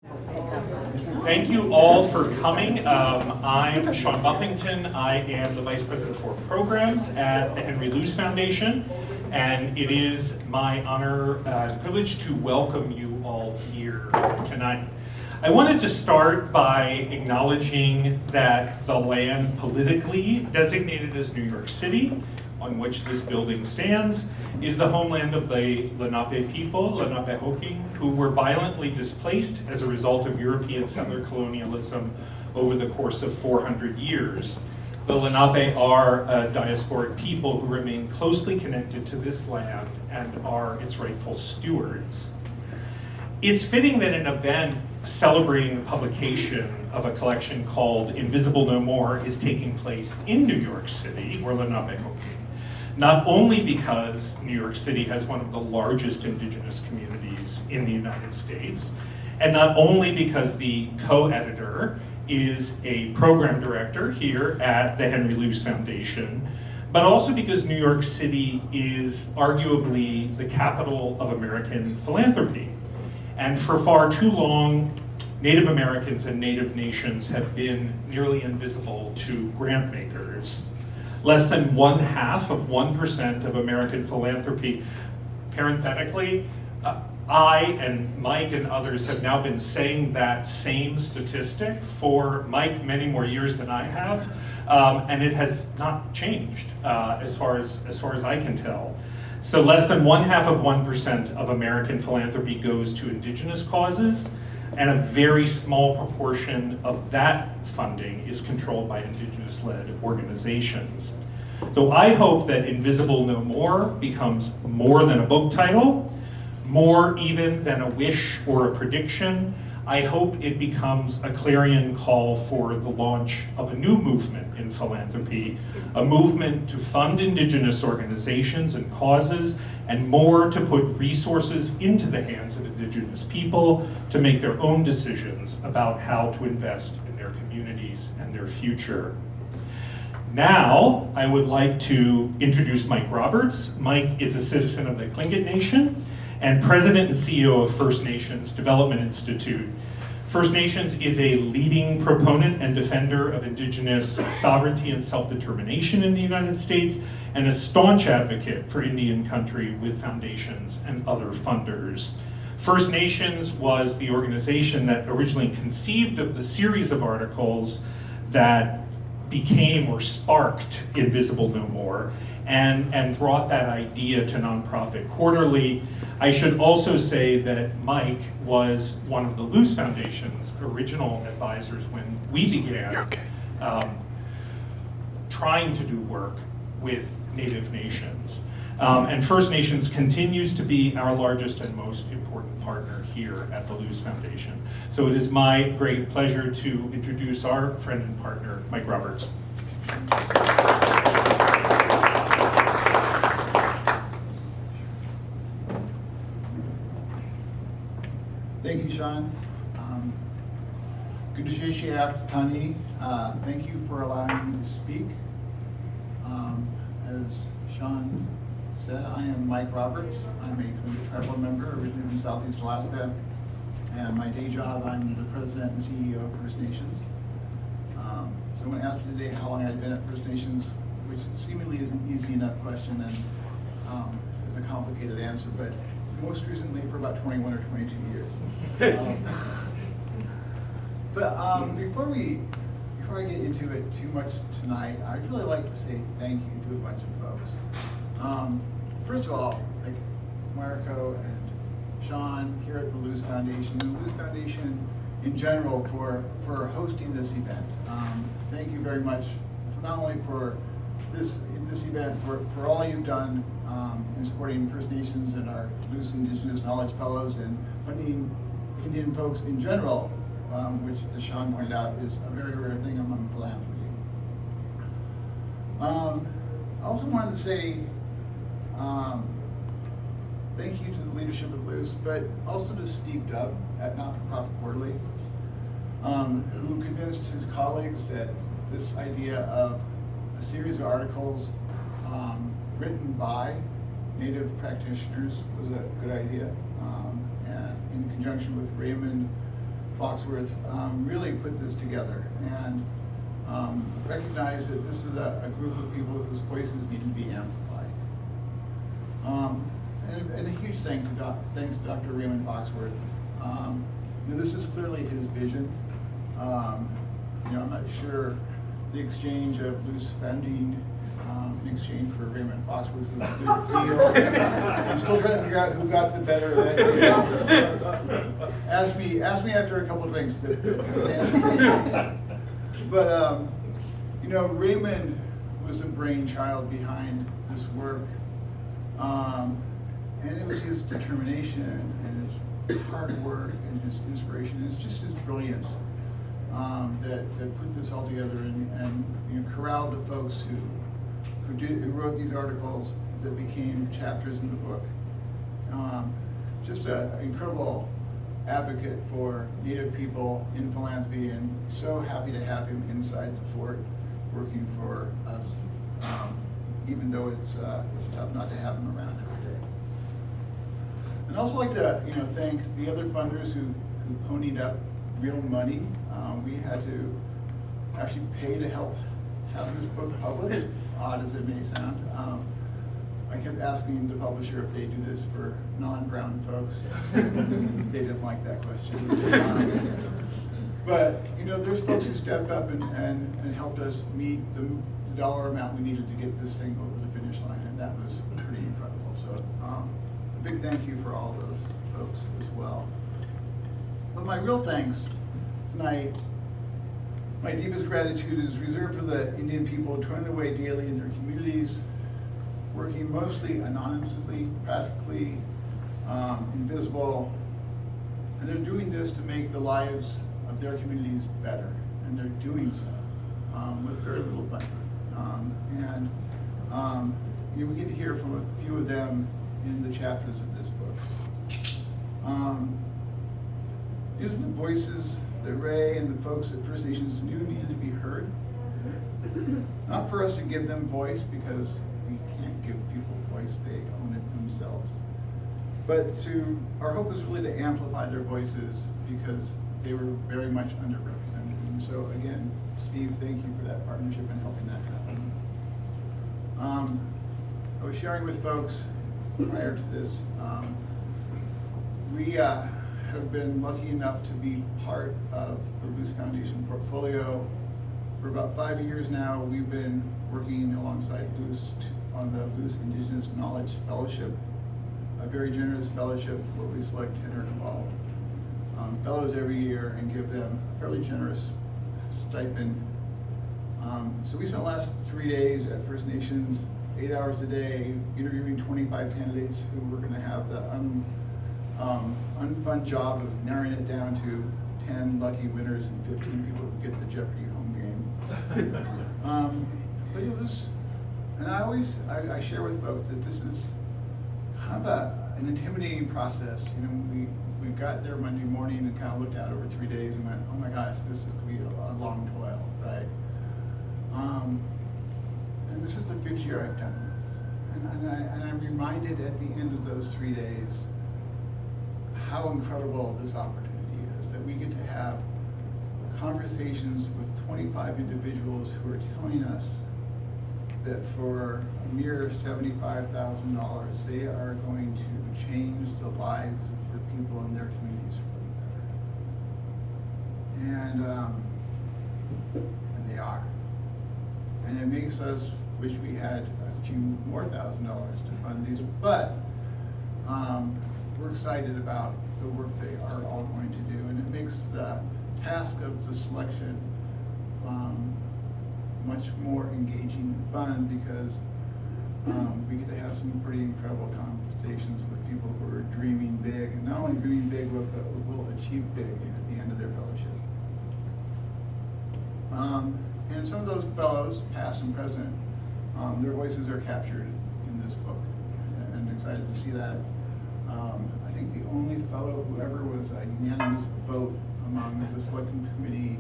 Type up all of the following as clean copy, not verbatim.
Thank you all for coming. I'm Sean Buffington. I am the Vice President for Programs at the Henry Luce Foundation, and it is my honor and privilege to welcome you all here tonight. I wanted to start by acknowledging that the land politically designated as New York City, on which this building stands, is the homeland of the Lenape people, Lenape Hoking, who were violently displaced as a result of European settler colonialism over the course of 400 years. The Lenape are a diasporic people who remain closely connected to this land and are its rightful stewards. It's fitting that an event celebrating the publication of a collection called Invisible No More is taking place in New York City, or Lenape Hoking. Not only because New York City has one of the largest indigenous communities in the United States, and not only because the co-editor is a program director here at the Henry Luce Foundation, but also because New York City is arguably the capital of American philanthropy. And for far too long, Native Americans and Native nations have been nearly invisible to grant makers. Less than 1/2% of American philanthropy. Parenthetically, I and Mike and others have now been saying that same statistic for Mike many more years than I have, and it has not changed as far as I can tell. So less than 1/2% of American philanthropy goes to indigenous causes, and a very small proportion of that funding is controlled by indigenous-led organizations. So I hope that Invisible No More becomes more than a book title, more even than a wish or a prediction. I hope it becomes a clarion call for the launch of a new movement in philanthropy, a movement to fund indigenous organizations and causes, and more to put resources into the hands of indigenous people to make their own decisions about how to invest in their communities and their future. Now, I would like to introduce Mike Roberts. Mike is a citizen of the Tlingit Nation and president and CEO of First Nations Development Institute. First Nations is a leading proponent and defender of indigenous sovereignty and self-determination in the United States, and a staunch advocate for Indian country with foundations and other funders. First Nations was the organization that originally conceived of the series of articles that became or sparked Invisible No More, and brought that idea to Nonprofit Quarterly. I should also say that Mike was one of the Luce Foundation's original advisors when we began trying to do work with Native nations. And First Nations continues to be our largest and most important partner here at the Luce Foundation. So it is my great pleasure to introduce our friend and partner, Mike Roberts. Thank you, Sean. Good to see you after Tani. Thank you for allowing me to speak. As Sean said, I am Mike Roberts. I'm a Tlingit tribal member originally from Southeast Alaska. And my day job, I'm the president and CEO of First Nations. Someone asked me today how long I'd been at First Nations, which seemingly is an easy enough question and is a complicated answer, but most recently for about 21 or 22 years. Before I get into it too much tonight, I'd really like to say thank you to a bunch of folks. First of all, like Mariko and Sean here at the Luce Foundation, and the Luce Foundation in general for hosting this event. Thank you very much, not only for this event, for all you've done in supporting First Nations and our Luce Indigenous Knowledge Fellows and funding Indian folks in general, which, as Sean pointed out, is a very rare thing among philanthropy. I also wanted to say thank you to the leadership of Luce, but also to Steve Dubb at Not-for-Profit Quarterly, who convinced his colleagues that this idea of a series of articles written by Native practitioners was a good idea, and in conjunction with Raymond Foxworth really put this together and recognized that this is a group of people whose voices need to be amplified. And a huge thanks to Dr. Raymond Foxworth. This is clearly his vision. I'm not sure the exchange of Luce funding in exchange for Raymond Foxworth was a good deal. I'm still trying to figure out who got the better of that deal. Ask me after a couple of drinks. But Raymond was the brainchild behind this work, and it was his determination and his hard work and his inspiration. And it's just his brilliance that put this all together and corralled the folks who wrote these articles that became chapters in the book. Just an incredible advocate for Native people in philanthropy, and so happy to have him inside the fort working for us, even though it's tough not to have him around every day. And I'd also like to thank the other funders who ponied up real money. We had to actually pay to help have this book published, odd as it may sound. I kept asking the publisher if they do this for non-brown folks. They didn't like that question. But there's folks who stepped up and helped us meet the dollar amount we needed to get this thing over the finish line, and that was pretty incredible. So a big thank you for all those folks as well. But my real thanks tonight, my deepest gratitude is reserved for the Indian people toiling away daily in their communities, working mostly anonymously, practically invisible, and they're doing this to make the lives of their communities better, and they're doing so with very little funding. We get to hear from a few of them in the chapters of this book. These are the voices that Ray and the folks at First Nations knew needed to be heard. Not for us to give them voice, because we can't give people voice, they own it themselves. But our hope was really to amplify their voices, because they were very much underrepresented. And so again, Steve, thank you for that partnership and helping that happen. I was sharing with folks prior to this, we have been lucky enough to be part of the Luce Foundation portfolio. For about 5 years now, we've been working alongside Luce on the Luce Indigenous Knowledge Fellowship, a very generous fellowship where we select 10 or 12 fellows every year and give them a fairly generous stipend. So we spent the last 3 days at First Nations, 8 hours a day, interviewing 25 candidates who were going to have the unfun job of narrowing it down to 10 lucky winners and 15 people who get the Jeopardy home game. But it was, and I share with folks that this is kind of an intimidating process. We got there Monday morning and kind of looked out over 3 days and went, oh my gosh, this is going to be a long toil, right? And this is the 5th year I've done this. And I'm reminded at the end of those 3 days how incredible this opportunity is, that we get to have conversations with 25 individuals who are telling us that for a mere $75,000, they are going to change the lives of the people in their communities for the better. And they are. And it makes us wish we had a few more $1,000 to fund these, but we're excited about the work they are all going to do, and it makes the task of the selection much more engaging and fun, because we get to have some pretty incredible conversations with people who are dreaming big, and not only dreaming big, but will achieve big at the end of their fellowship. And some of those fellows, past and present, their voices are captured in this book, and I'm excited to see that. I think the only fellow who ever was a unanimous vote among the selection committee,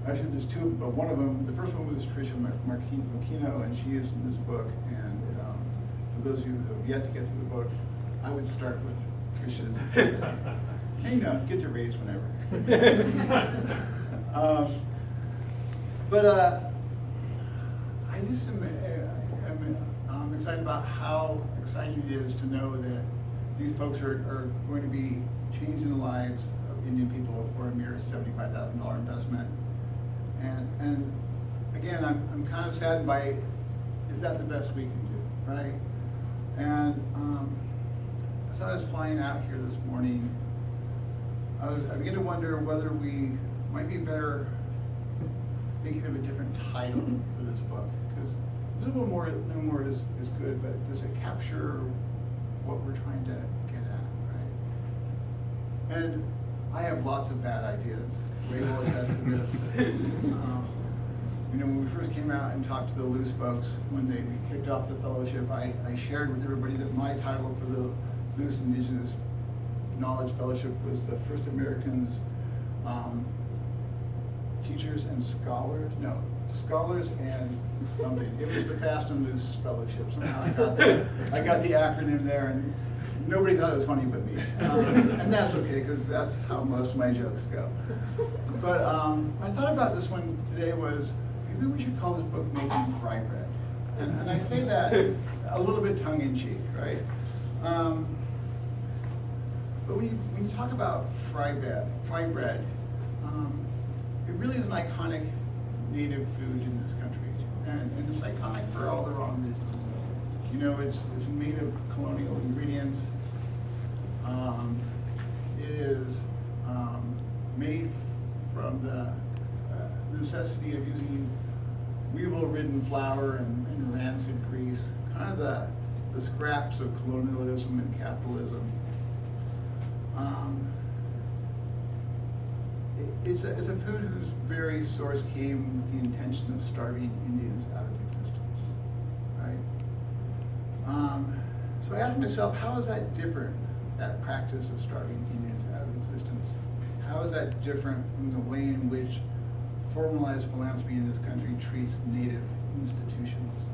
actually there's 2 of them, but one of them, the first one was Tricia Marquino, and she is in this book. And for those of you who have yet to get through the book, I would start with Tricia's. And, get to raise whenever. But I just am excited about how exciting it is to know that these folks are going to be changing the lives of Indian people for a mere $75,000 investment. And again, I'm kind of saddened by, is that the best we can do, right? And as I was flying out here this morning, I began to wonder whether we might be better thinking of a different title for this book, because Visible More, No More is good, but does it capture what we're trying to get at, right? And I have lots of bad ideas. Raymond will attest to this. You know, when we first came out and talked to the Luce folks, when we kicked off the fellowship, I shared with everybody that my title for the Luce Indigenous Knowledge Fellowship was the First Americans, Teachers and Scholars, no, Scholars and something. It was the Fast and Loose Fellowship. Somehow I got the acronym there, and nobody thought it was funny but me. And that's okay, because that's how most of my jokes go. But I thought about this one today was, maybe we should call this book Making Fry Bread. And I say that a little bit tongue-in-cheek, right? But when you talk about fry bread, it really is an iconic native food in this country. And it's iconic for all the wrong reasons. You know, it's made of colonial ingredients. It is made from the necessity of using weevil-ridden flour and rancid grease, kind of the scraps of colonialism and capitalism. It's a food whose very source came with the intention of starving Indians out of existence, right? So I asked myself, how is that different, that practice of starving Indians out of existence? How is that different from the way in which formalized philanthropy in this country treats native institutions?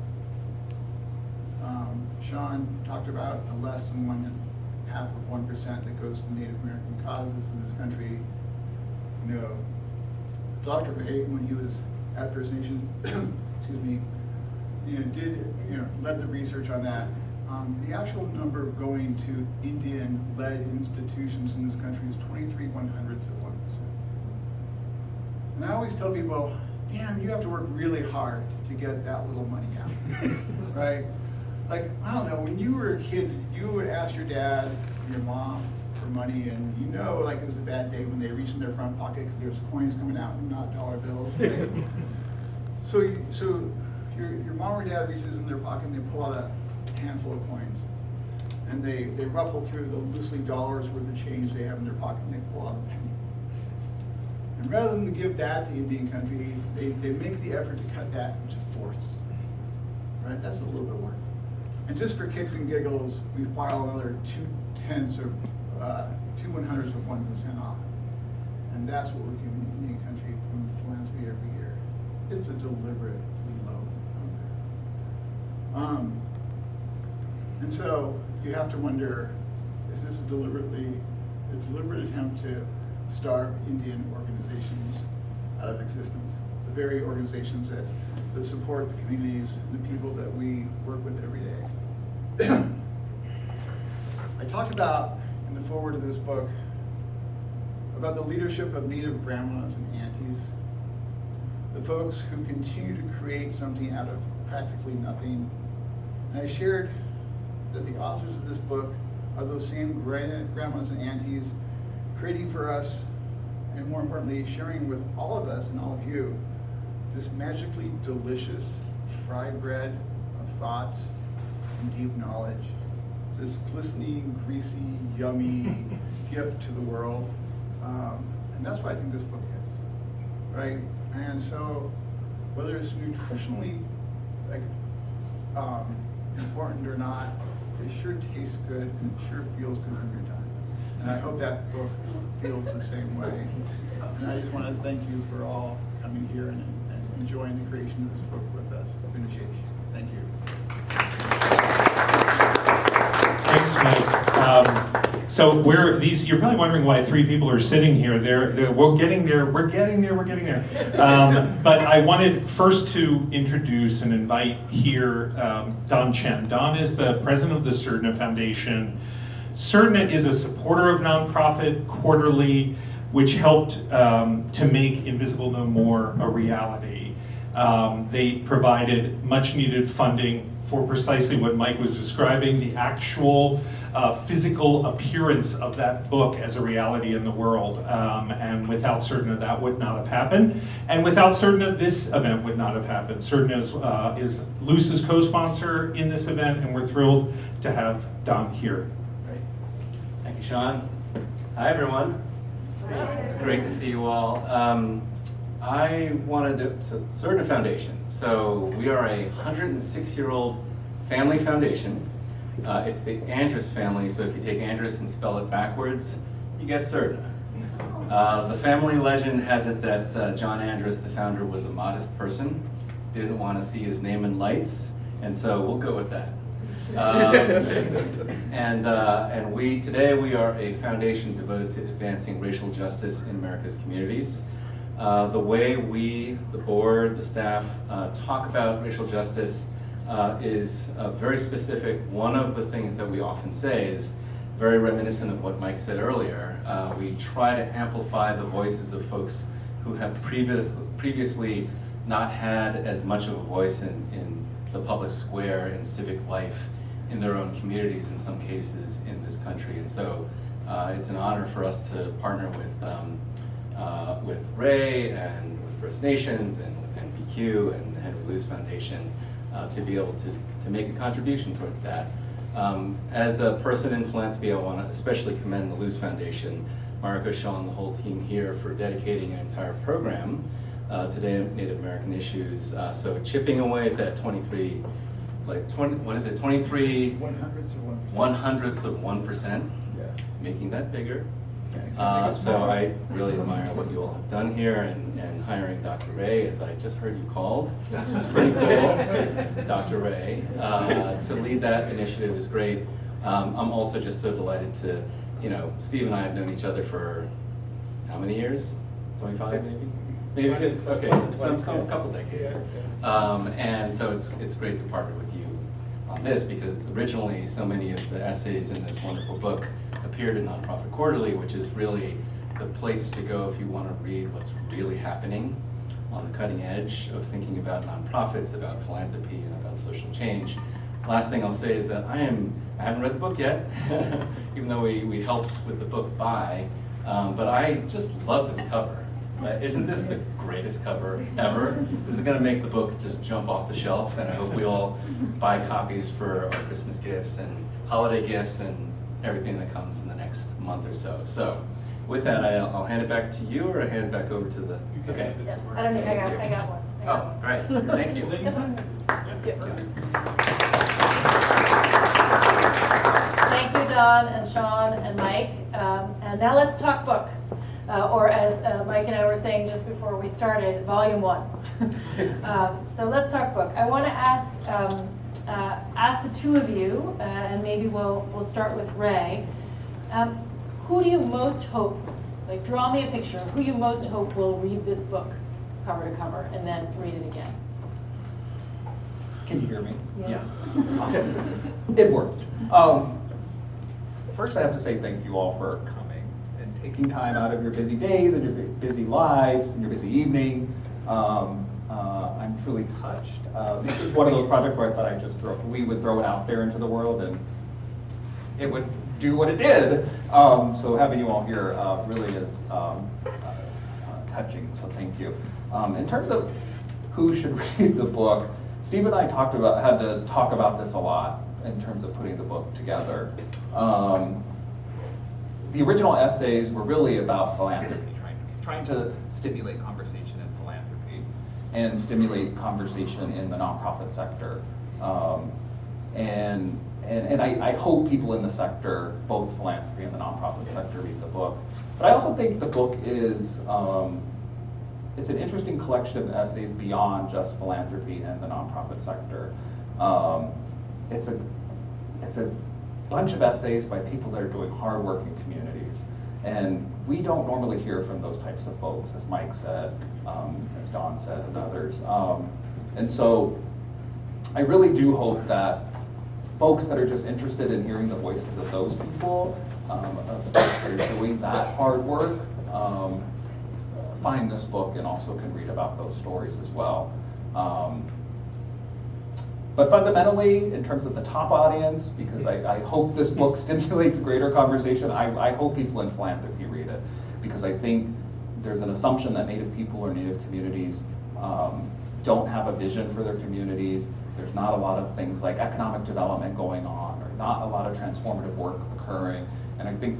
Sean talked about the less than 1/2% that goes to Native American causes in this country. You know, Dr. Bahayden, when he was at First Nation, excuse me, led the research on that. The actual number going to Indian-led institutions in this country is 23/100 of 1%. And I always tell people, damn, you have to work really hard to get that little money out, right? Like, I don't know, when you were a kid, you would ask your dad, or your mom for money, and you know, like, it was a bad day when they reached in their front pocket because there's coins coming out and not dollar bills, right? So your mom or dad reaches in their pocket and they pull out a handful of coins. And they ruffle through the loosely dollars worth of change they have in their pocket and they pull out a penny. And rather than give that to Indian country, they make the effort to cut that into fourths. Right? That's a little bit of work. And just for kicks and giggles, we file another 2/10 of 2/100 of 1% off. And that's what we're giving Indian country from philanthropy every year. It's a deliberately low number. And so you have to wonder, is this a deliberate attempt to starve Indian organizations out of existence? The very organizations that support the communities and the people that we work with every day. I talked about, in the foreword of this book, about the leadership of Native grandmas and aunties, the folks who continue to create something out of practically nothing. And I shared that the authors of this book are those same grandmas and aunties creating for us, and more importantly, sharing with all of us and all of you, this magically delicious fry bread of thoughts and deep knowledge, this glistening, greasy, yummy gift to the world. And that's what I think this book is, right? And so, whether it's nutritionally important or not, it sure tastes good and it sure feels good when you're done. And I hope that book feels the same way. And I just want to thank you for all coming here and enjoying the creation of this book with us. Thank you. Thanks, Mike. So you're probably wondering why 3 people are sitting here. We're getting there. But I wanted first to introduce and invite here Don Chen. Don is the president of the CERDNA Foundation. CERDNA is a supporter of nonprofit Quarterly, which helped to make Invisible No More a reality. They provided much needed funding for precisely what Mike was describing, the actual physical appearance of that book as a reality in the world. And without CERDNA, that would not have happened. And without CERDNA, this event would not have happened. CERDNA is Luce's co-sponsor in this event, and we're thrilled to have Don here. Great. Thank you, Sean. Hi, everyone. It's great to see you all. I wanted to, CERDNA Foundation. So we are a 106-year-old family foundation. It's the Andrus family, so if you take Andrus and spell it backwards, you get CERDNA. The family legend has it that John Andrus, the founder, was a modest person, didn't want to see his name in lights, and so we'll go with that. And today we are a foundation devoted to advancing racial justice in America's communities. The way we, the board, the staff, talk about racial justice is very specific. One of the things that we often say is very reminiscent of what Mike said earlier. We try to amplify the voices of folks who have previously not had as much of a voice in the public square and civic life in their own communities, in some cases in this country. And so it's an honor for us to partner with Ray and with First Nations and with NPQ and the Henry Luce Foundation to be able to make a contribution towards that. As a person in philanthropy, I want to especially commend the Luce Foundation, Mariko, Sean, the whole team here for dedicating an entire program to Native American issues. So chipping away at that 23, what is it, 23? 1/100ths of 1%, yeah. Making that bigger. So I really admire what you all have done here and hiring Dr. Ray, as I just heard you called. It's pretty cool, Dr. Ray. To lead that initiative is great. I'm also just so delighted to, Steve and I have known each other for how many years? 25 maybe? Maybe 50, okay, some couple decades. And so it's great to partner with you on this, because originally so many of the essays in this wonderful book appeared in Nonprofit Quarterly, which is really the place to go if you want to read what's really happening on the cutting edge of thinking about nonprofits, about philanthropy, and about social change. Last thing I'll say is that I haven't read the book yet, even though we helped with the book buy, but I just love this cover. Isn't this the greatest cover ever? This is going to make the book just jump off the shelf, and I hope we all buy copies for our Christmas gifts and holiday gifts and everything that comes in the next month or so. So with that, I'll hand it back to you, or I hand it back over to the... Okay. Yeah, I don't think I got one. Oh, all right. Thank you. Thank you, Don and Sean and Mike. And now let's talk book. Or as Mike and I were saying just before we started, volume 1. So let's talk book. I want to ask the two of you, and maybe we'll start with Ray. Who do you most hope, draw me a picture of who you most hope will read this book cover to cover and then read it again? Can you hear me? Yeah. Yes. It worked. First, I have to say thank you all for coming and taking time out of your busy days and your busy lives and your busy evening. I'm truly touched. This is one of those projects where I thought we would throw it out there into the world and it would do what it did. So having you all here really is touching, so thank you. In terms of who should read the book, Steve and I had to talk about this a lot in terms of putting the book together. The original essays were really about philanthropy, trying to stimulate conversation in philanthropy and stimulate conversation in the nonprofit sector. And I hope people in the sector, both philanthropy and the nonprofit sector, read the book. But I also think the book is, it's an interesting collection of essays beyond just philanthropy and the nonprofit sector. It's a bunch of essays by people that are doing hard work in communities. And we don't normally hear from those types of folks, as Mike said, as Don said, and others. And so I really do hope that folks that are just interested in hearing the voices of those people, of the folks that are doing that hard work, find this book and also can read about those stories as well. But fundamentally, in terms of the top audience, because I hope this book stimulates greater conversation, I hope people in philanthropy read it, because I think there's an assumption that Native people or Native communities don't have a vision for their communities. There's not a lot of things like economic development going on, or not a lot of transformative work occurring. And I think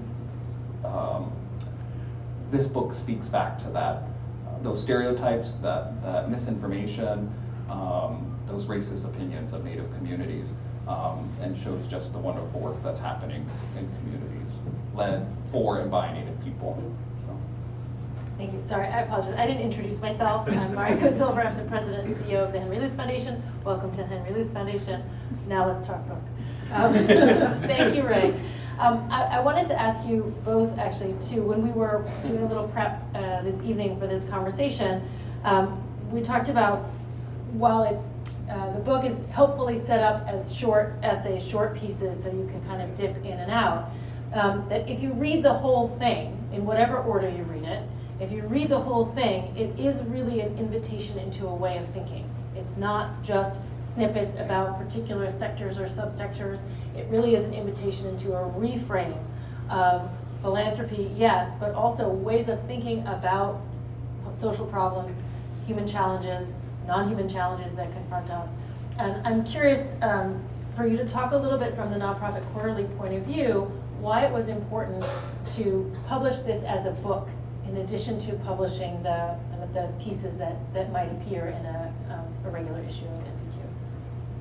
this book speaks back to that, those stereotypes, that misinformation, those racist opinions of Native communities, and shows just the wonderful work that's happening in communities led for and by Native people. So. Thank you. Sorry, I apologize. I didn't introduce myself. I'm Mariko Silver. I'm the president and CEO of the Henry Luce Foundation. Welcome to Henry Luce Foundation. Now let's talk book. Thank you, Ray. I wanted to ask you both, actually, too, when we were doing a little prep this evening for this conversation, we talked about, while it's the book is helpfully set up as short essays, short pieces, so you can kind of dip in and out, that if you read the whole thing, in whatever order you read it, if you read the whole thing, it is really an invitation into a way of thinking. It's not just snippets about particular sectors or subsectors. It really is an invitation into a reframe of philanthropy, yes, but also ways of thinking about social problems, human challenges, non-human challenges that confront us. And I'm curious for you to talk a little bit from the Nonprofit Quarterly point of view, why it was important to publish this as a book in addition to publishing the pieces that might appear in a regular issue of NPQ.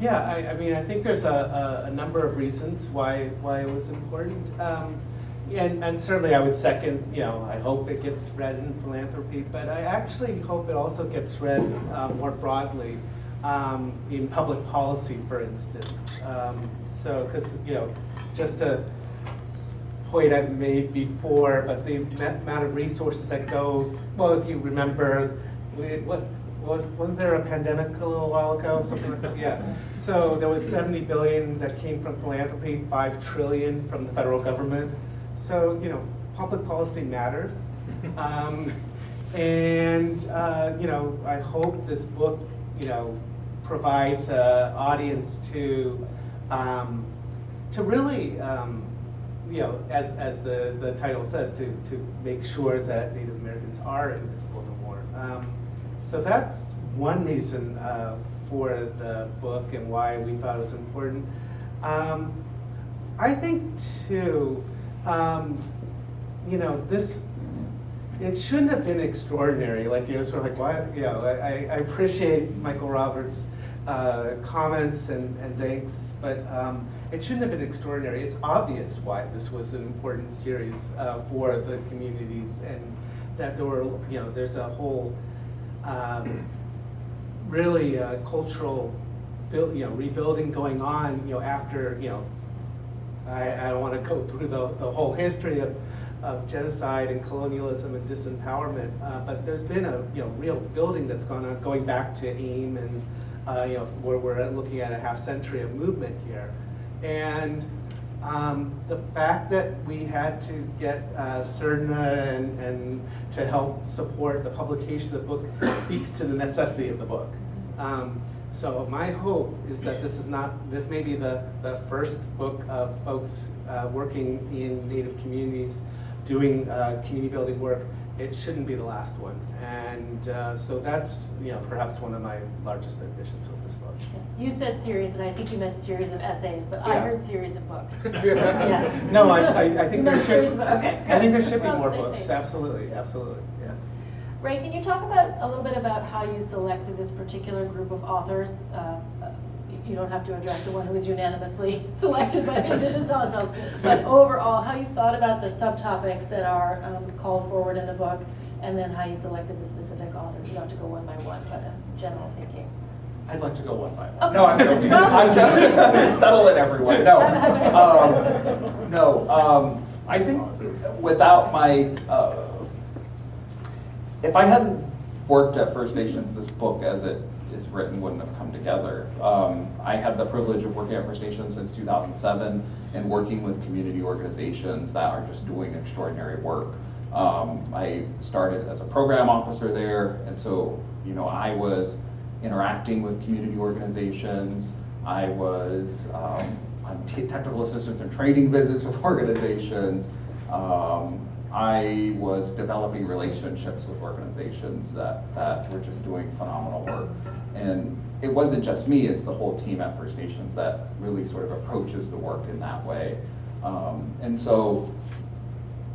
Yeah, I mean, I think there's a number of reasons why it was important. And certainly I would second, I hope it gets read in philanthropy, but I actually hope it also gets read more broadly in public policy, for instance. So, because, just a point I've made before, but the amount of resources that go, well, if you remember, wasn't there a pandemic a little while ago, something like that? Yeah. So there was 70 billion that came from philanthropy, 5 trillion from the federal government. So, public policy matters. I hope this book, provides an audience to really, as the title says, to make sure that Native Americans are invisible no more. So that's one reason for the book and why we thought it was important. I think too, it shouldn't have been extraordinary. Like, sort of like, why? I appreciate Michael Roberts' comments and thanks, but it shouldn't have been extraordinary. It's obvious why this was an important series for the communities, and that there were, there's a whole really cultural rebuilding going on, after, I don't want to go through the whole history of genocide and colonialism and disempowerment, but there's been a real building that's gone on, going back to AIM, and where we're looking at a half century of movement here. And the fact that we had to get CERNA and to help support the publication of the book speaks to the necessity of the book. So my hope is that this may be the first book of folks working in Native communities doing community building work. It shouldn't be the last one. And so that's perhaps one of my largest ambitions with this book. You said series, and I think you meant series of essays, but I heard series of books. Yeah. No, I think there should. Okay. I think there should be more books. Absolutely, absolutely. Yes. Ray, can you talk a little bit about how you selected this particular group of authors? You don't have to address the one who was unanimously selected by the Indigenous Knowledge Fellows, but overall, how you thought about the subtopics that are called forward in the book, and then how you selected the specific authors. You don't have to go one by one, but general thinking. I'd like to go one by one. Okay. No, I'm joking. Well- I'm just settle it, everyone. No, no. I think without my, if I hadn't worked at First Nations, this book as it is written wouldn't have come together. I had the privilege of working at First Nations since 2007 and working with community organizations that are just doing extraordinary work. I started as a program officer there, and so, you know, I was interacting with community organizations. I was on technical assistance and training visits with organizations. I was developing relationships with organizations that were just doing phenomenal work. And it wasn't just me, it's the whole team at First Nations that really sort of approaches the work in that way. And so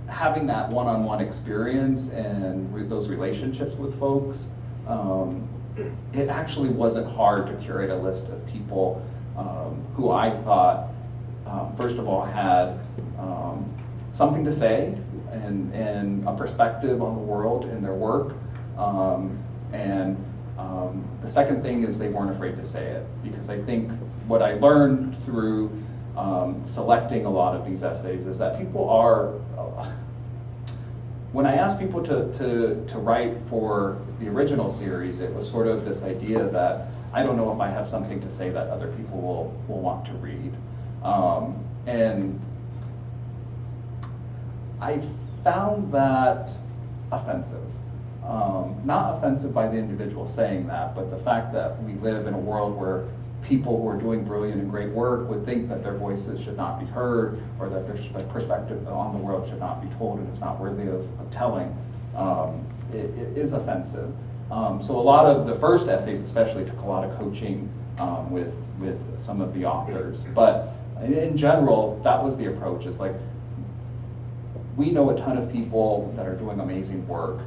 having that one-on-one experience and those relationships with folks, it actually wasn't hard to curate a list of people who I thought, first of all, had something to say and a perspective on the world and their work. The second thing is they weren't afraid to say it, because I think what I learned through selecting a lot of these essays is that people are, when I asked people to write for the original series, it was sort of this idea that I don't know if I have something to say that other people will want to read. And I found that offensive. Not offensive by the individual saying that, but the fact that we live in a world where people who are doing brilliant and great work would think that their voices should not be heard, or that their perspective on the world should not be told and is not worthy of telling, it is offensive. So a lot of the first essays especially took a lot of coaching with some of the authors, but in general, that was the approach. It's like, we know a ton of people that are doing amazing work.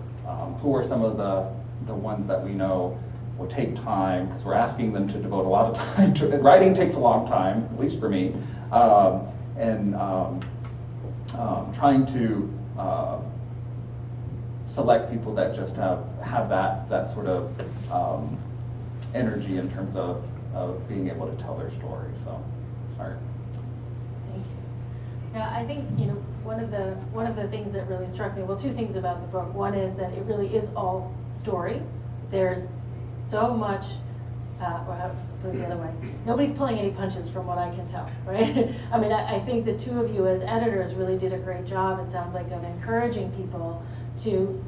Who are some of the ones that we know will take time, because we're asking them to devote a lot of time to it. Writing takes a long time, at least for me, and trying to select people that just have that sort of energy in terms of being able to tell their story. So, sorry. Thank you. Yeah, I think, you know, one of the things that really struck me, well, two things about the book. One is that it really is all story. There's so much, or I'll put it the other way, nobody's pulling any punches from what I can tell, right? I mean, I think the two of you as editors really did a great job, it sounds like, of encouraging people to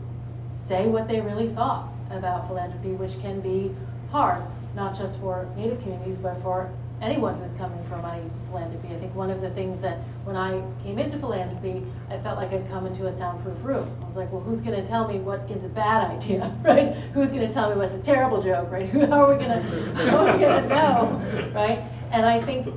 say what they really thought about philanthropy, which can be hard, not just for Native communities, but for anyone who's coming from money philanthropy. I think one of the things that when I came into philanthropy, I felt like I'd come into a soundproof room. I was like, well, who's going to tell me what is a bad idea, right? Who's going to tell me what's a terrible joke, right? How are we going to know, right? And I think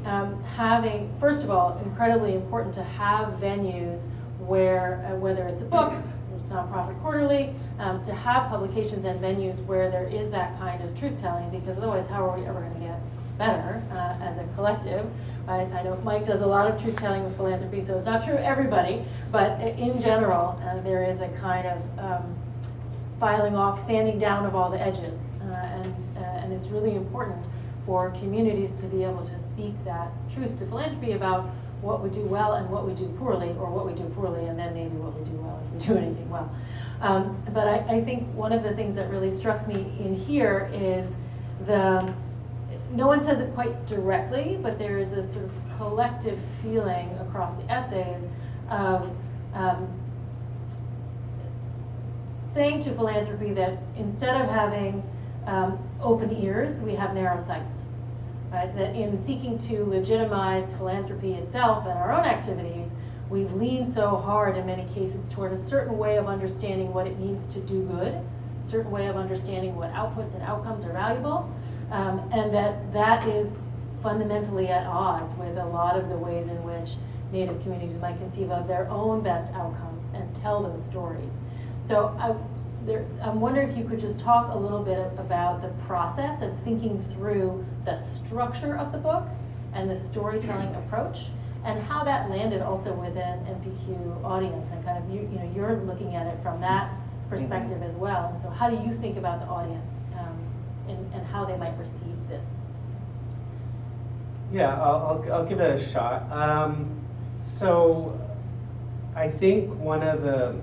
having, first of all, incredibly important to have venues where, whether it's a book, it's Nonprofit Quarterly, to have publications and venues where there is that kind of truth-telling, because otherwise how are we ever going to get better as a collective? I know Mike does a lot of truth-telling with philanthropy, so it's not true everybody, but in general, there is a kind of filing off, sanding down of all the edges, and it's really important for communities to be able to speak that truth to philanthropy about what we do well and what we do poorly, or what we do poorly and then maybe what we do well if we do anything well. But I think one of the things that really struck me in here is no one says it quite directly, but there is a sort of collective feeling across the essays of saying to philanthropy that instead of having open ears, we have narrow sights. Right? That in seeking to legitimize philanthropy itself and our own activities, we've leaned so hard in many cases toward a certain way of understanding what it means to do good, a certain way of understanding what outputs and outcomes are valuable, and that is fundamentally at odds with a lot of the ways in which Native communities might conceive of their own best outcomes and tell those stories. So I'm wondering if you could just talk a little bit about the process of thinking through the structure of the book and the storytelling approach, and how that landed also within NPQ audience, and kind of you're looking at it from that perspective as well. And so how do you think about the audience and how they might receive this? Yeah, I'll give it a shot. So I think one of the,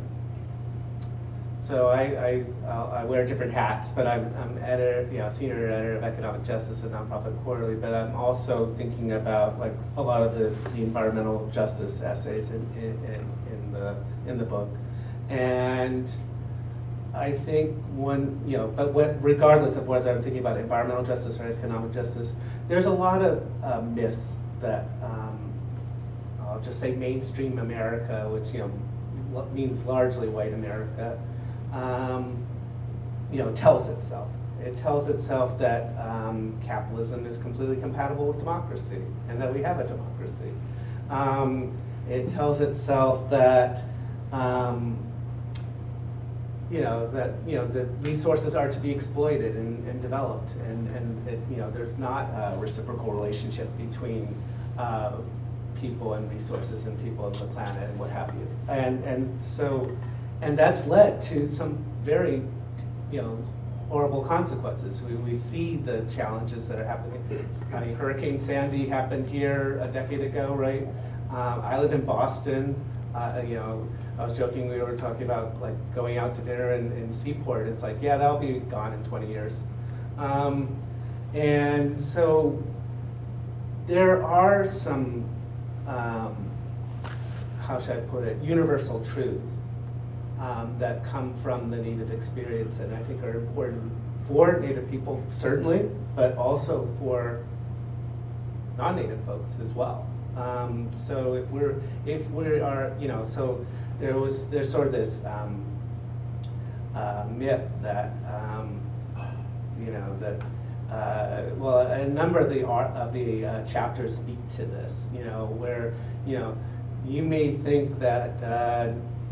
so I wear different hats, but I'm editor, senior editor of Economic Justice and Nonprofit Quarterly, but I'm also thinking about like a lot of the environmental justice essays in the book. And I think regardless of whether I'm thinking about environmental justice or economic justice, there's a lot of myths that I'll just say mainstream America, which means largely white America, tells itself. It tells itself that capitalism is completely compatible with democracy, and that we have a democracy. It tells itself that that resources are to be exploited and developed, and there's not a reciprocal relationship between people and resources and people of the planet and what have you. And that's led to some very horrible consequences. We see the challenges that are happening. I mean, Hurricane Sandy happened here a decade ago, right? I live in Boston. I was joking, we were talking about like going out to dinner in Seaport. It's like, yeah, that'll be gone in 20 years. And so there are some, how should I put it, universal truths that come from the Native experience, and I think are important for Native people, certainly, but also for non-Native folks as well. So if we are, so there's sort of this myth that well, a number of the chapters speak to this, where you may think that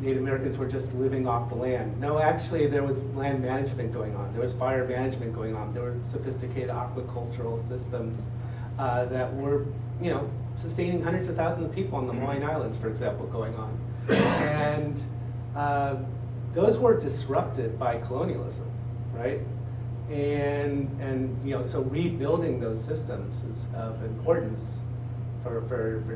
Native Americans were just living off the land. No, actually there was land management going on. There was fire management going on. There were sophisticated aquacultural systems that were, sustaining hundreds of thousands of people on the Hawaiian Islands, for example, going on. And those were disrupted by colonialism, right? And so rebuilding those systems is of importance for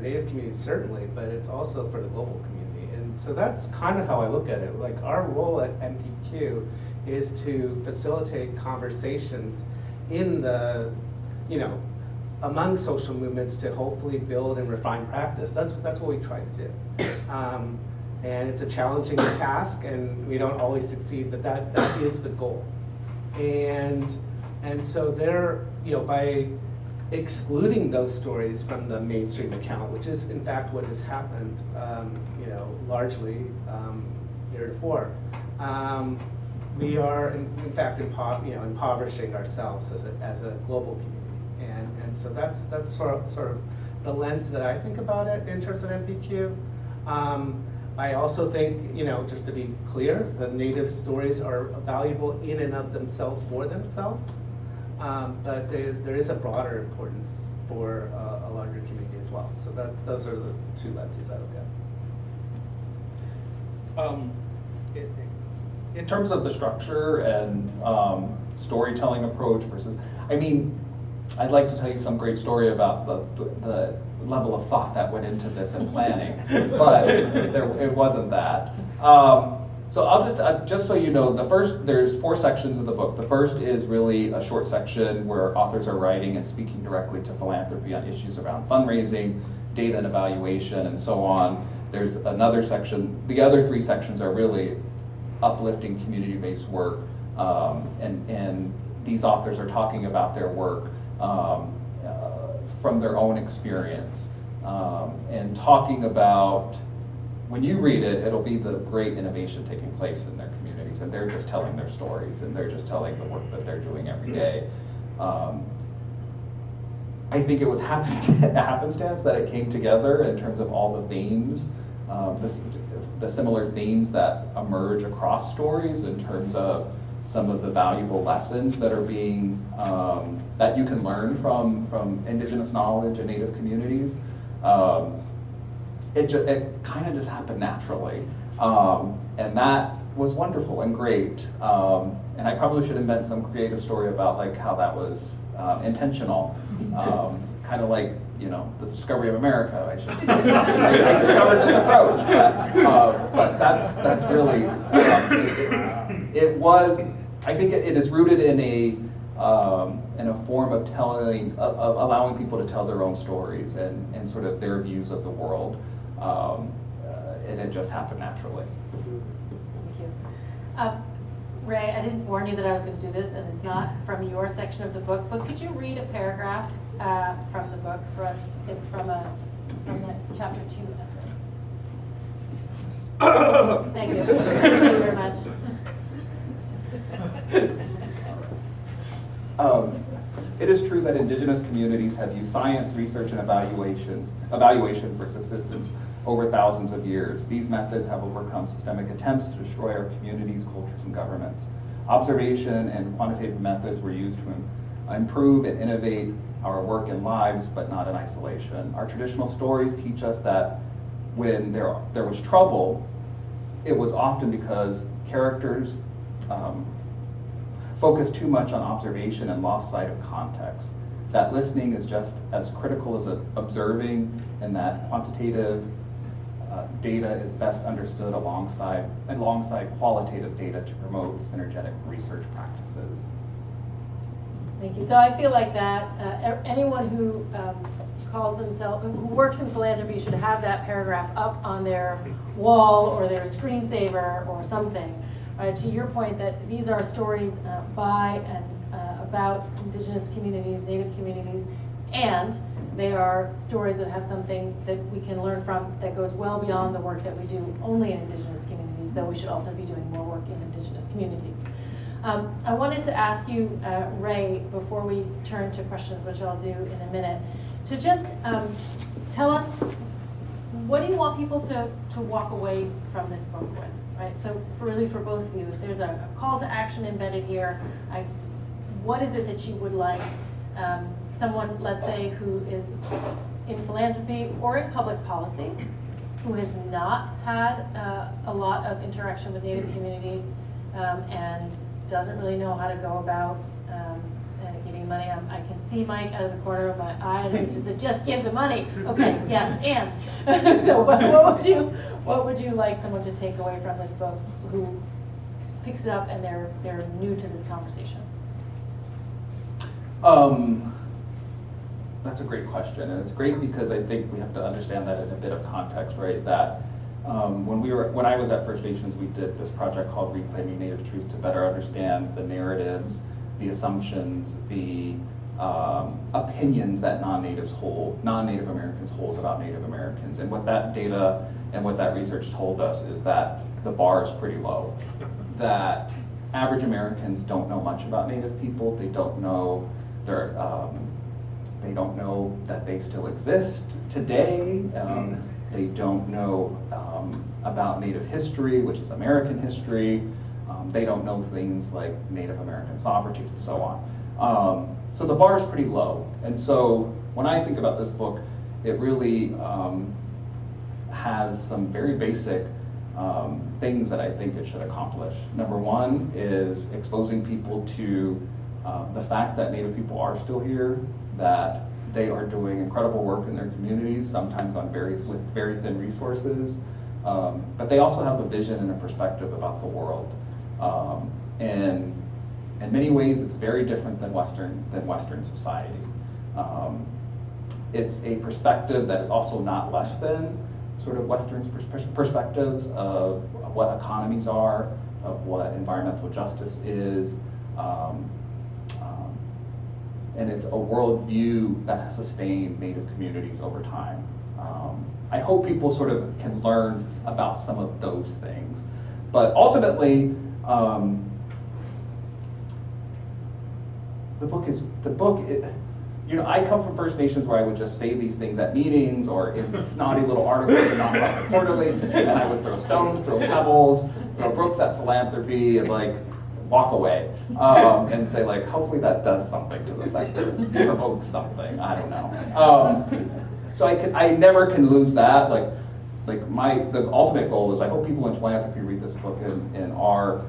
Native communities, certainly, but it's also for the global community. And so that's kind of how I look at it. Like, our role at NPQ is to facilitate conversations in the, among social movements to hopefully build and refine practice. That's what we try to do. And it's a challenging task, and we don't always succeed, but that is the goal. And so there, by excluding those stories from the mainstream account, which is in fact what has happened, largely heretofore, we are in fact impoverishing ourselves as a global community. And so that's sort of the lens that I think about it in terms of NPQ. I also think, just to be clear, the Native stories are valuable in and of themselves for themselves, but there is a broader importance for a larger community as well. So those are the two lenses I look at. In terms of the structure and storytelling approach versus, I'd like to tell you some great story about the level of thought that went into this and planning, but it wasn't that. So I'll just so you know, there's 4 sections of the book. The first is really a short section where authors are writing and speaking directly to philanthropy on issues around fundraising, data and evaluation, and so on. There's another section. The other 3 sections are really uplifting community-based work, and these authors are talking about their work from their own experience, and talking about, when you read it, it'll be the great innovation taking place in their communities, and they're just telling their stories, and they're just telling the work that they're doing every day. I think it was happenstance that it came together in terms of all the themes, the similar themes that emerge across stories in terms of some of the valuable lessons that are being, that you can learn from indigenous knowledge and Native communities. It kind of just happened naturally. And that was wonderful and great. And I probably should invent some creative story about like how that was intentional. Kind of like, you know, the discovery of America. I discovered this approach, but that's really, it was, I think it is rooted in a form of telling, of allowing people to tell their own stories and sort of their views of the world. And it just happened naturally. Thank you. Ray, I didn't warn you that I was going to do this, and it's not from your section of the book, but could you read a paragraph from the book for us? It's from the chapter 2 essay. Thank you. Thank you very much. It is true that indigenous communities have used science, research, and evaluation for subsistence over thousands of years. These methods have overcome systemic attempts to destroy our communities, cultures, and governments. Observation and quantitative methods were used to improve and innovate our work and lives, but not in isolation. Our traditional stories teach us that when there was trouble, it was often because characters focused too much on observation and lost sight of context. That listening is just as critical as observing, and that quantitative data is best understood alongside qualitative data to promote synergetic research practices. Thank you. So I feel like that anyone who calls themselves, who works in philanthropy should have that paragraph up on their wall or their screensaver or something. To your point that these are stories by and about indigenous communities, native communities, and they are stories that have something that we can learn from that goes well beyond the work that we do only in indigenous communities, though we should also be doing more work in indigenous communities. I wanted to ask you, Ray, before we turn to questions, which I'll do in a minute, to just tell us, what do you want people to walk away from this book with? Right? So really for both of you, if there's a call to action embedded here, what is it that you would like someone, let's say, who is in philanthropy or in public policy, who has not had a lot of interaction with Native communities and doesn't really know how to go about giving money. I can see Mike out of the corner of my eye, which is just give the money. Okay, yes, and so what would you like someone to take away from this book who picks it up and they're new to this conversation? That's a great question, and it's great because I think we have to understand that in a bit of context, right? That when I was at First Nations, we did this project called Reclaiming Native Truth to better understand the narratives, the assumptions, the opinions that non-Native Americans hold about Native Americans. And what that data and what that research told us is that the bar is pretty low. That average Americans don't know much about Native people. They don't know that they still exist today. They don't know about Native history, which is American history. They don't know things like Native American sovereignty and so on. So the bar is pretty low. And so when I think about this book, it really has some very basic things that I think it should accomplish. Number one is exposing people to the fact that Native people are still here, that they are doing incredible work in their communities, sometimes with very thin resources, but they also have a vision and a perspective about the world. And in many ways, it's very different than Western society. It's a perspective that is also not less than sort of Western perspectives of what economies are, of what environmental justice is, and it's a worldview that has sustained Native communities over time. I hope people sort of can learn about some of those things. But ultimately, I come from First Nations where I would just say these things at meetings or in snotty little articles in Nonprofit Quarterly, and I would throw stones, throw pebbles, throw brooks at philanthropy, and like walk away and say like, hopefully that does something to the sector, provokes something. I don't know. So I never can lose that. Like, the ultimate goal is I hope people in philanthropy read this book and are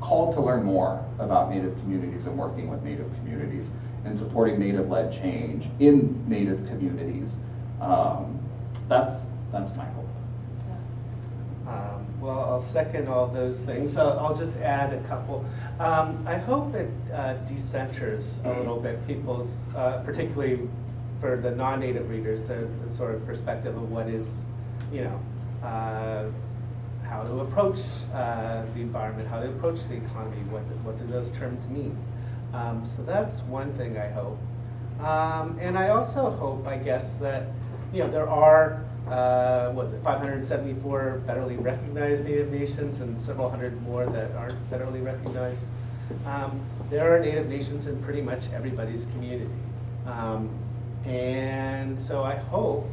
called to learn more about Native communities and working with Native communities and supporting Native-led change in Native communities. That's my hope. Well, I'll second all those things. I'll just add a couple. I hope it decenters a little bit people's, particularly for the non-native readers, the sort of perspective of what is, how to approach the environment, how to approach the economy, what do those terms mean. So that's one thing I hope. And I also hope, I guess, that there are 574 federally recognized Native nations and several hundred more that aren't federally recognized. There are Native nations in pretty much everybody's community. And so I hope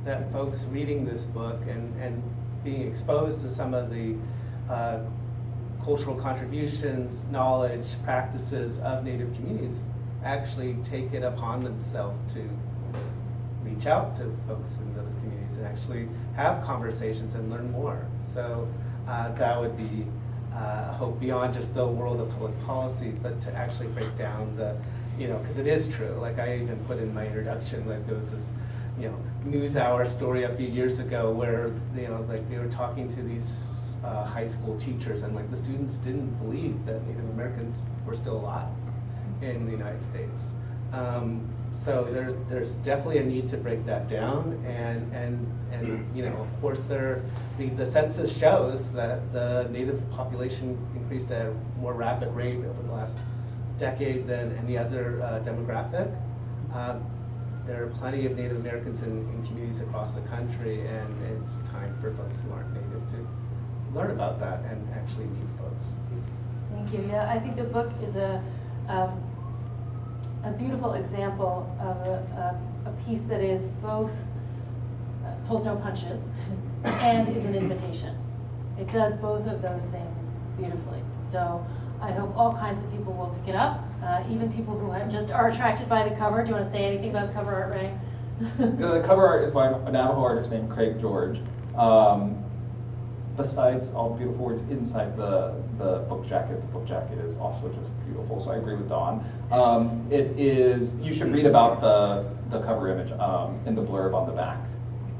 that folks reading this book and being exposed to some of the cultural contributions, knowledge, practices of Native communities actually take it upon themselves to reach out to folks in those communities and actually have conversations and learn more. So that would be a hope beyond just the world of public policy, but to actually break down the, because it is true. Like I even put in my introduction, like there was this, NewsHour story a few years ago where, like they were talking to these high school teachers and like the students didn't believe that Native Americans were still alive in the United States. So there's definitely a need to break that down, and of course the census shows that the Native population increased at a more rapid rate over the last decade than any other demographic. There are plenty of Native Americans in communities across the country, and it's time for folks who aren't Native to learn about that and actually meet folks. Thank you. Yeah, I think the book is a beautiful example of a piece that is both pulls no punches and is an invitation. It does both of those things beautifully. So I hope all kinds of people will pick it up, even people who just are attracted by the cover. Do you want to say anything about the cover art, Ray? The cover art is by a Navajo artist named Craig George. Besides all the beautiful words inside the book jacket is also just beautiful, so I agree with Dawn. You should read about the cover image in the blurb on the back.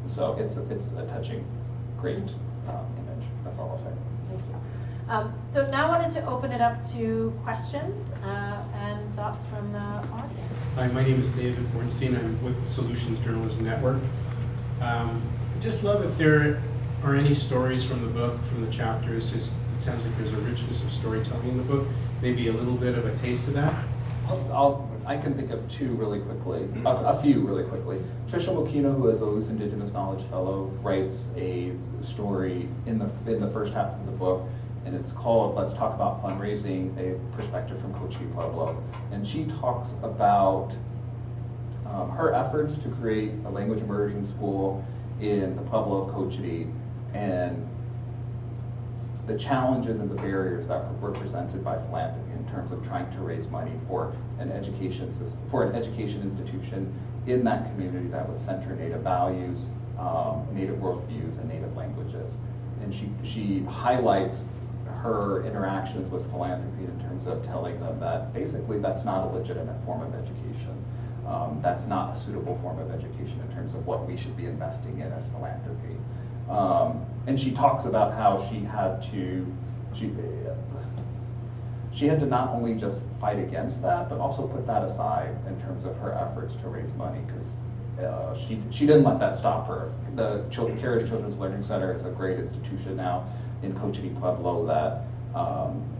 So it's a touching, great image. That's all I'll say. Thank you. So now I wanted to open it up to questions and thoughts from the audience. Hi, my name is David Bornstein. I'm with Solutions Journalism Network. Just love if there are any stories from the book, from the chapters. It sounds like there's a richness of storytelling in the book. Maybe a little bit of a taste of that. I can think of two really quickly, a few really quickly. Tricia Mokino, who is a Luce Indigenous Knowledge Fellow, writes a story in the first half of the book, and it's called Let's Talk About Fundraising, a Perspective from Cochiti Pueblo. And she talks about her efforts to create a language immersion school in the Pueblo of Cochiti, and the challenges and the barriers that were presented by philanthropy in terms of trying to raise money for an education system, for an education institution in that community that would center Native values, Native worldviews, and Native languages. And she highlights her interactions with philanthropy in terms of telling them that basically that's not a legitimate form of education. That's not a suitable form of education in terms of what we should be investing in as philanthropy. And she talks about how she had to not only just fight against that, but also put that aside in terms of her efforts to raise money, because she didn't let that stop her. The Curated Children's Learning Center is a great institution now in Cochiti Pueblo that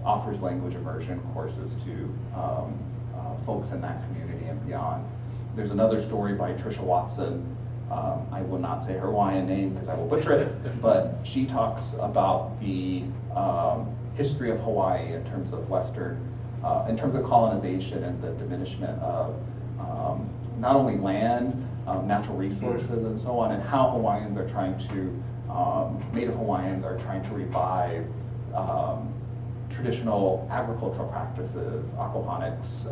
offers language immersion courses to folks in that community and beyond. There's another story by Tricia Watson. I will not say her Hawaiian name because I will butcher it, but she talks about the history of Hawaii in terms of in terms of colonization and the diminishment of not only land, natural resources and so on, and how Hawaiians are trying to, Native Hawaiians are trying to revive traditional agricultural practices, aquaponics,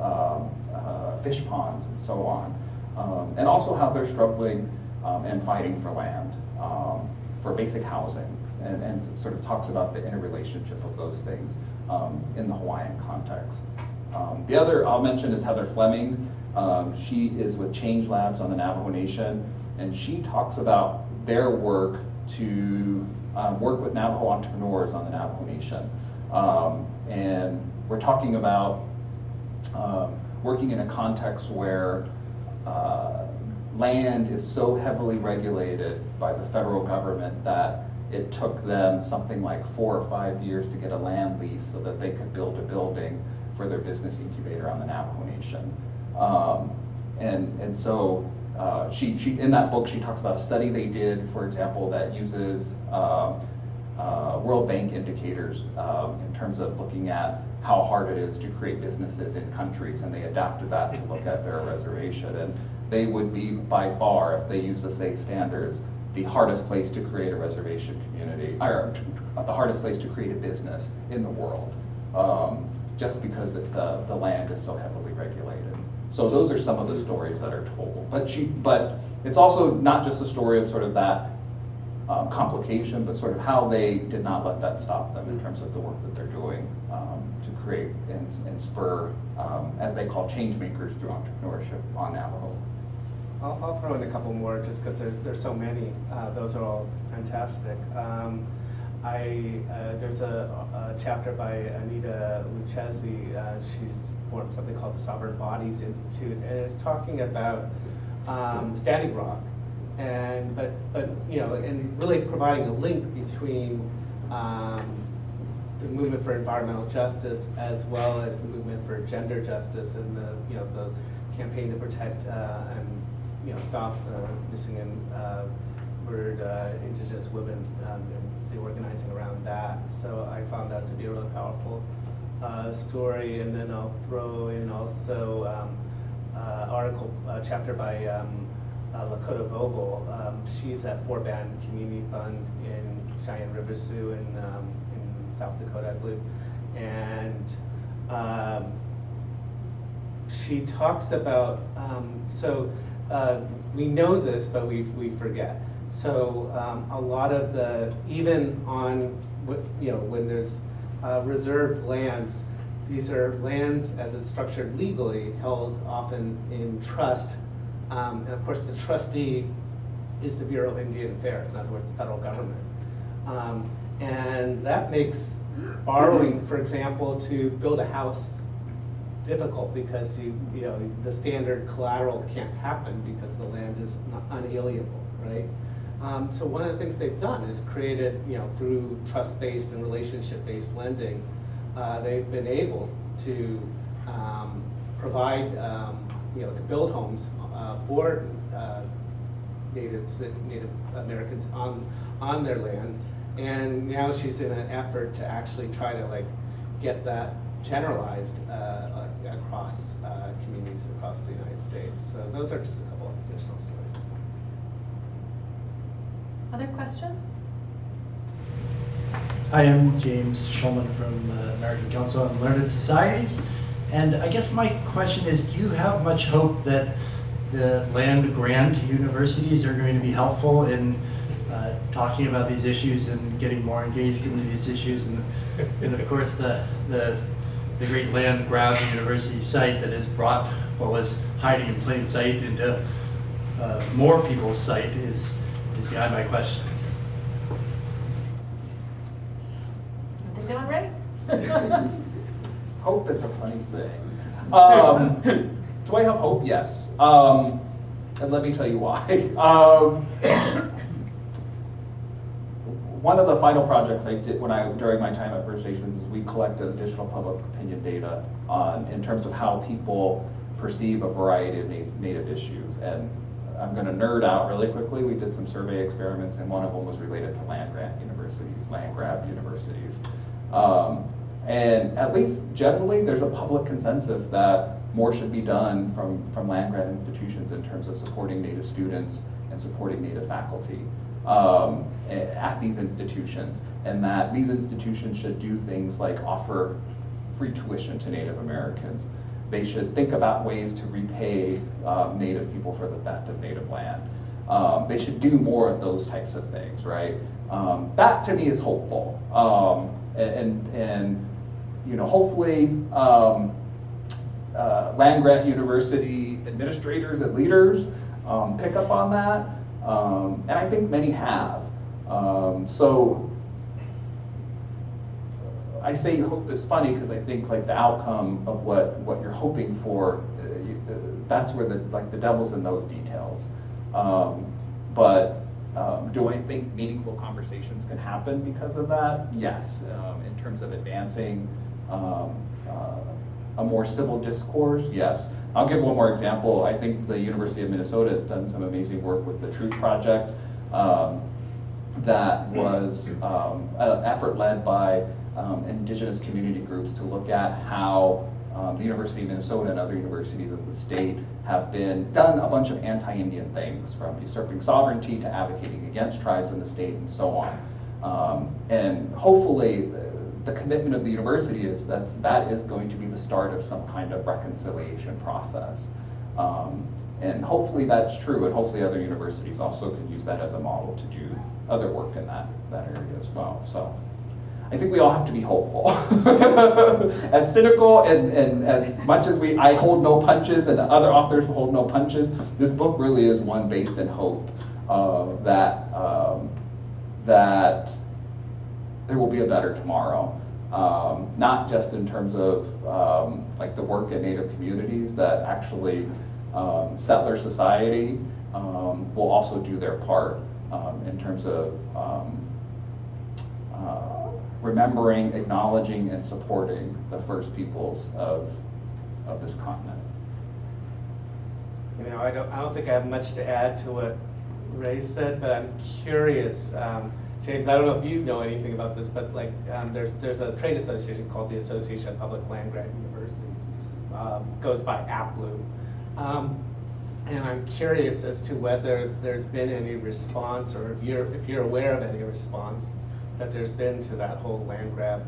fish ponds, and so on. And also how they're struggling and fighting for land, for basic housing, and sort of talks about the interrelationship of those things in the Hawaiian context. The other I'll mention is Heather Fleming. She is with Change Labs on the Navajo Nation, and she talks about their work to work with Navajo entrepreneurs on the Navajo Nation. And we're talking about working in a context where land is so heavily regulated by the federal government that it took them something like 4 or 5 years to get a land lease so that they could build a building for their business incubator on the Navajo Nation. And so she in that book, she talks about a study they did, for example, that uses World Bank indicators in terms of looking at how hard it is to create businesses in countries, and they adapted that to look at their reservation. And they would be by far, if they use the same standards, the hardest place to create a reservation community, or the hardest place to create a business in the world, just because the land is so heavily regulated. So those are some of the stories that are told. But it's also not just a story of sort of that complication, but sort of how they did not let that stop them in terms of the work that they're doing to create and spur, as they call, change makers through entrepreneurship on Navajo. I'll throw in a couple more just because there's so many. Those are all fantastic. There's a chapter by Anita Lucchesi. She's formed something called the Sovereign Bodies Institute, and it's talking about Standing Rock, but you know, and really providing a link between the movement for environmental justice as well as the movement for gender justice and the campaign to protect and stop missing and murdered Indigenous women and the organizing around that. So I found that to be a really powerful story. And then I'll throw in also chapter by Lakota Vogel. She's at Four Band Community Fund in Cheyenne River Sioux in South Dakota, I believe. And she talks about, we know this, but we forget. So a lot of even on, when there's reserved lands, these are lands as it's structured legally, held often in trust. And of course the trustee is the Bureau of Indian Affairs, in other words, the federal government. And that makes borrowing, for example, to build a house difficult because the standard collateral can't happen because the land is unalienable, right? So one of the things they've done is created, through trust-based and relationship-based lending, they've been able to provide, to build homes for Native Americans on their land. And now she's in an effort to actually try to get that generalized across communities across the United States. So those are just a couple of additional stories. Other questions? Hi, I'm James Schulman from American Council on Learned Societies. And I guess my question is, do you have much hope that the land grant universities are going to be helpful in talking about these issues and getting more engaged into these issues? And of course, the great land grab university site that has brought what was hiding in plain sight into more people's sight is behind my question. I think I'm ready. Hope is a funny thing. Do I have hope? Yes. And let me tell you why. One of the final projects I did during my time at First Nations is we collected additional public opinion data in terms of how people perceive a variety of Native issues. And I'm going to nerd out really quickly. We did some survey experiments, and one of them was related to land grab universities. And at least generally, there's a public consensus that more should be done from land grant institutions in terms of supporting Native students and supporting Native faculty at these institutions, and that these institutions should do things like offer free tuition to Native Americans. They should think about ways to repay Native people for the theft of Native land. They should do more of those types of things, right? That to me is hopeful. And you know, hopefully land-grant university administrators and leaders pick up on that, and I think many have. So I say hope is funny because I think like the outcome of what you're hoping for, that's where the devil's in those details. But do I think meaningful conversations can happen because of that? Yes, in terms of advancing a more civil discourse, yes. I'll give one more example. I think the University of Minnesota has done some amazing work with the Truth Project. That was an effort led by indigenous community groups to look at how the University of Minnesota and other universities of the state have done a bunch of anti-Indian things, from usurping sovereignty to advocating against tribes in the state and so on. And hopefully the commitment of the university is that is going to be the start of some kind of reconciliation process. And hopefully that's true, and hopefully other universities also can use that as a model to do other work in that area as well. So I think we all have to be hopeful. As cynical and as much as I hold no punches and other authors hold no punches, this book really is one based in hope that there will be a better tomorrow. Not just in terms of like the work in Native communities that actually settler society will also do their part in terms of remembering, acknowledging, and supporting the first peoples of this continent. You know, I don't think I have much to add to what Ray said, but I'm curious. James, I don't know if you know anything about this, but like there's a trade association called the Association of Public Land Grant Universities. Goes by APLU. And I'm curious as to whether there's been any response, or if you're aware of any response that there's been to that whole land grab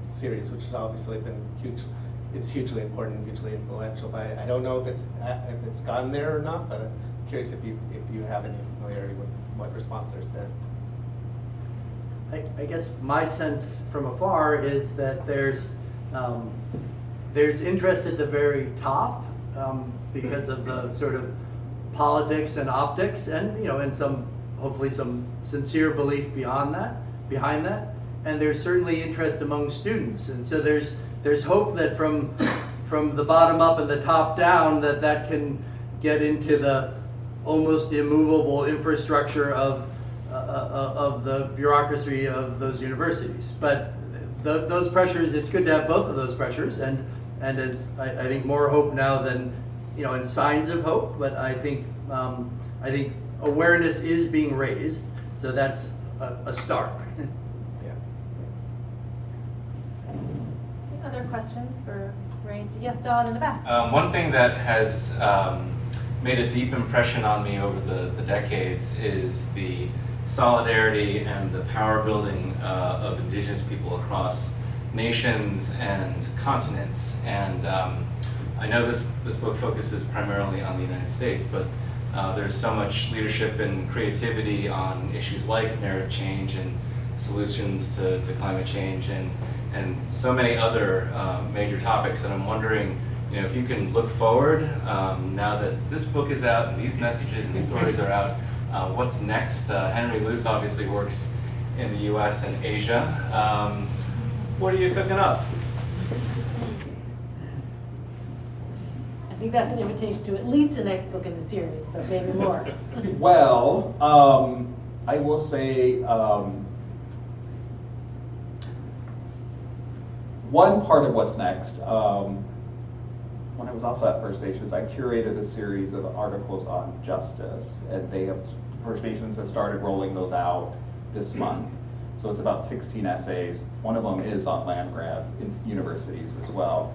series, which has obviously been huge. It's hugely important, hugely influential. But I don't know if it's gotten there or not. But I'm curious if you have any familiarity with what response there's been. I guess my sense from afar is that there's interest at the very top because of the sort of politics and optics, and and hopefully some sincere belief behind that, and there's certainly interest among students, and so there's hope that from the bottom up and the top down that can get into the almost immovable infrastructure of the bureaucracy of those universities. But those pressures, it's good to have both of those pressures, and as I think more hope now than and signs of hope. But I think awareness is being raised, so that's a start. Yeah. Other questions for Ray? Yes, Don in the back. One thing that has made a deep impression on me over the decades is the solidarity and the power building of indigenous people across nations and continents. And I know this book focuses primarily on the United States, but there's so much leadership and creativity on issues like narrative change and solutions to climate change and so many other major topics that I'm wondering, if you can look forward now that this book is out and these messages and stories are out, what's next? Henry Luce obviously works in the US and Asia. What are you cooking up? I think that's an invitation to at least the next book in the series, but maybe more. Well, I will say one part of what's next. When I was also at First Nations, I curated a series of articles on justice, and First Nations has started rolling those out this month. So it's about 16 essays. One of them is on land grab in universities as well.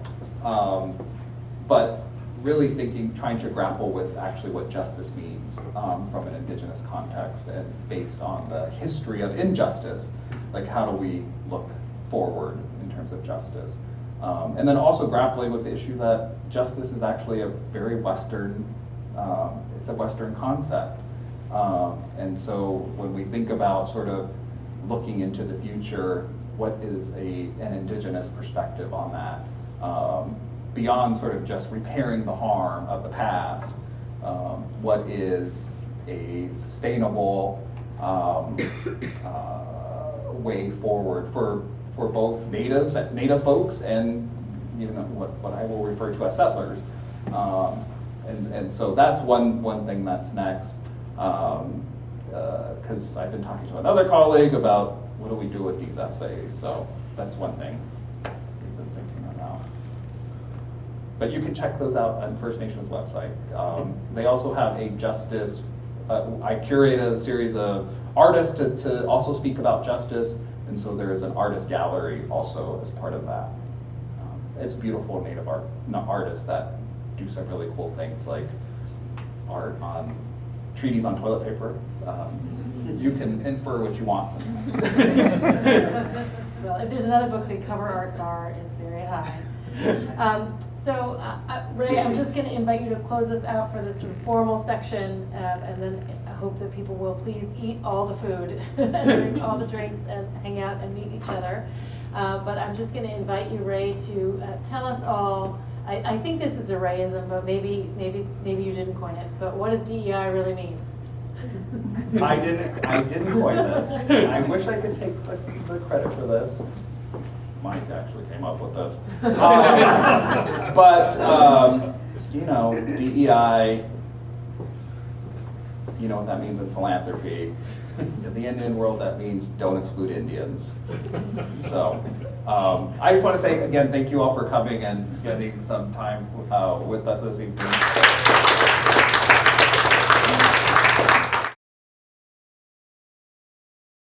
But really trying to grapple with actually what justice means from an indigenous context, and based on the history of injustice, like how do we look forward in terms of justice? And then also grappling with the issue that justice is actually a very Western, it's a Western concept. And so when we think about sort of looking into the future, what is an indigenous perspective on that? Beyond sort of just repairing the harm of the past, what is a sustainable way forward for both native folks and what I will refer to as settlers. And so that's one thing that's next. Because I've been talking to another colleague about what do we do with these essays. So that's one thing we've been thinking about. But you can check those out on First Nations website. They also have a justice. I curated a series of artists to also speak about justice, and so there is an artist gallery also as part of that. It's beautiful native artists that do some really cool things like art on treaties on toilet paper. You can infer what you want. Well, if there's another book, the cover art bar is very high. Ray, I'm just going to invite you to close us out for this sort of formal section, and then I hope that people will please eat all the food and drink all the drinks and hang out and meet each other. But I'm just going to invite you, Ray, to tell us all. I think this is a Rayism, but maybe you didn't coin it. But what does DEI really mean? I didn't coin this. I wish I could take the credit for this. Mike actually came up with this. DEI, you know what that means in philanthropy. In the Indian world, that means don't exclude Indians. So I just want to say again, thank you all for coming and spending some time with us this evening.